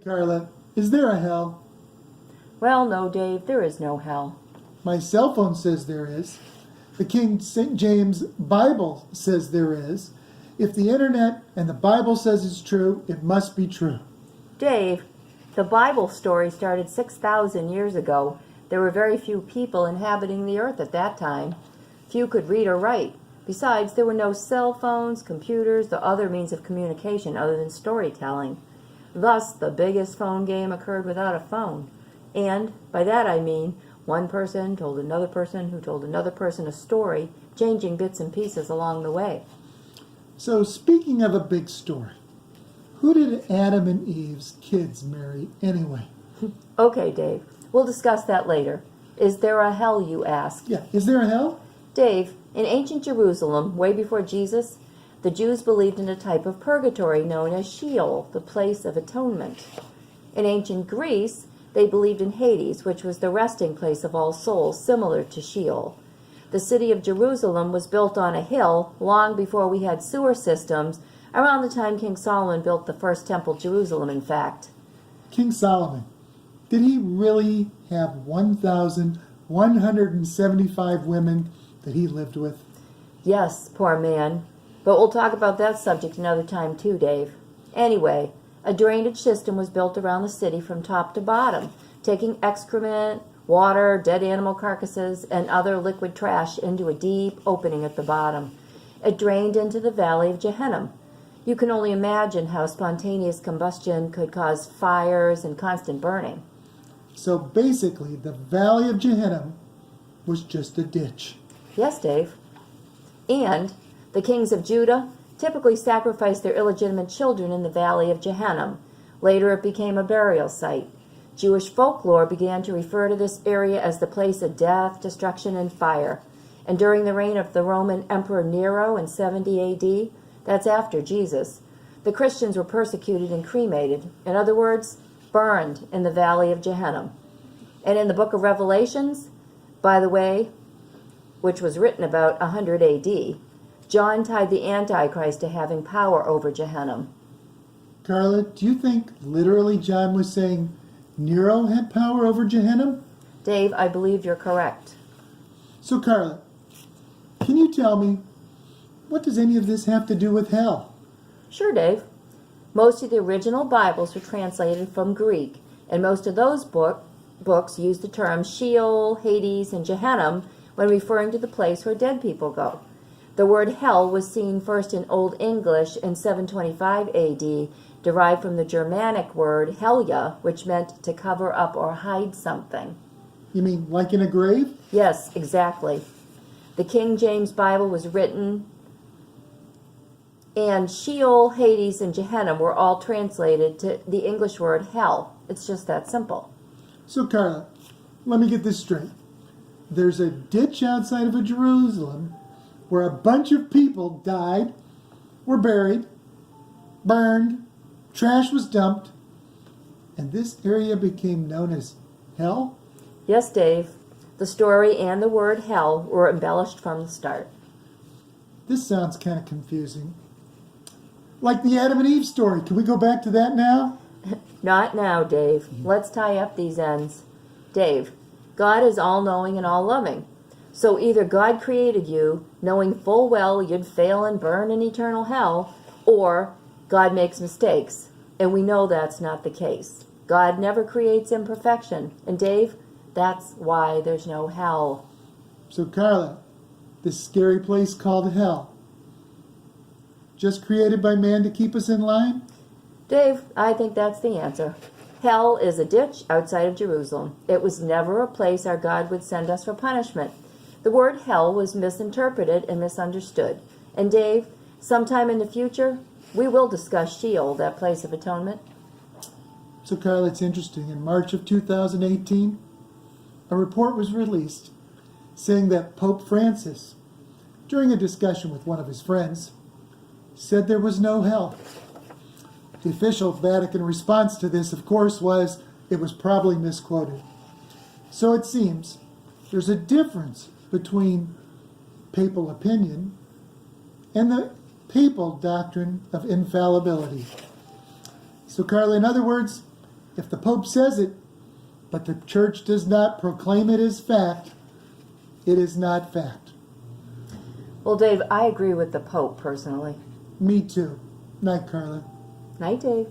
Carla, is there a hell? Well, no, Dave, there is no hell. My cell phone says there is. The King St. James Bible says there is. If the internet and the Bible says it's true, it must be true. Dave, the Bible story started 6,000 years ago. There were very few people inhabiting the earth at that time. Few could read or write. Besides, there were no cell phones, computers, or other means of communication other than storytelling. Thus, the biggest phone game occurred without a phone. And by that I mean one person told another person who told another person a story, changing bits and pieces along the way. So, speaking of a big story, who did Adam and Eve's kids marry anyway? Okay, Dave, we'll discuss that later. Is there a hell, you ask? Yeah, is there a hell? Dave, in ancient Jerusalem, way before Jesus, the Jews believed in a type of purgatory known as Sheol, the place of atonement. In ancient Greece, they believed in Hades, which was the resting place of all souls, similar to Sheol. The city of Jerusalem was built on a hill long before we had sewer systems, around the time King Solomon built the first temple, Jerusalem, in fact. King Solomon, did he really have 1,175 women that he lived with? Yes, poor man. But we'll talk about that subject another time too, Dave. Anyway, a drainage system was built around the city from top to bottom, taking excrement, water, dead animal carcasses, and other liquid trash into a deep opening at the bottom. It drained into the valley of Gehenna. You can only imagine how spontaneous combustion could cause fires and constant burning. So basically, the valley of Gehenna was just a ditch. Yes, Dave. And the kings of Judah typically sacrificed their illegitimate children in the valley of Gehenna. Later it became a burial site. Jewish folklore began to refer to this area as the place of death, destruction, and fire. And during the reign of the Roman Emperor Nero in 70 AD, that's after Jesus, the Christians were persecuted and cremated. In other words, burned in the valley of Gehenna. And in the book of Revelations, by the way, which was written about 100 AD, John tied the Antichrist to having power over Gehenna. Carla, do you think literally John was saying Nero had power over Gehenna? Dave, I believe you're correct. So Carla, can you tell me, what does any of this have to do with hell? Sure, Dave. Most of the original Bibles were translated from Greek, and most of those books use the terms Sheol, Hades, and Gehenna when referring to the place where dead people go. The word hell was seen first in Old English in 725 AD, derived from the Germanic word helja, which meant to cover up or hide something. You mean like in a grave? Yes, exactly. The King James Bible was written, and Sheol, Hades, and Gehenna were all translated to the English word hell. It's just that simple. So Carla, let me get this straight. There's a ditch outside of Jerusalem where a bunch of people died, were buried, burned, trash was dumped, and this area became known as hell? Yes, Dave. The story and the word hell were embellished from the start. This sounds kind of confusing. Like the Adam and Eve story. Can we go back to that now? Not now, Dave. Let's tie up these ends. Dave, God is all-knowing and all-loving. So either God created you, knowing full well you'd fail and burn in eternal hell, or God makes mistakes, and we know that's not the case. God never creates imperfection. And Dave, that's why there's no hell. So Carla, this scary place called hell, just created by man to keep us in line? Dave, I think that's the answer. Hell is a ditch outside of Jerusalem. It was never a place our God would send us for punishment. The word hell was misinterpreted and misunderstood. And Dave, sometime in the future, we will discuss Sheol, that place of atonement. So Carla, it's interesting. In March of 2018, a report was released saying that Pope Francis, during a discussion with one of his friends, said there was no hell. The official Vatican response to this, of course, was it was probably misquoted. So it seems there's a difference between papal opinion and the papal doctrine of infallibility. So, Carla, in other words, If the Pope says it, but the Church does not proclaim it as fact, it is not fact. Well, Dave, I agree with the Pope personally. Me too. Night, Carla. Night, Dave.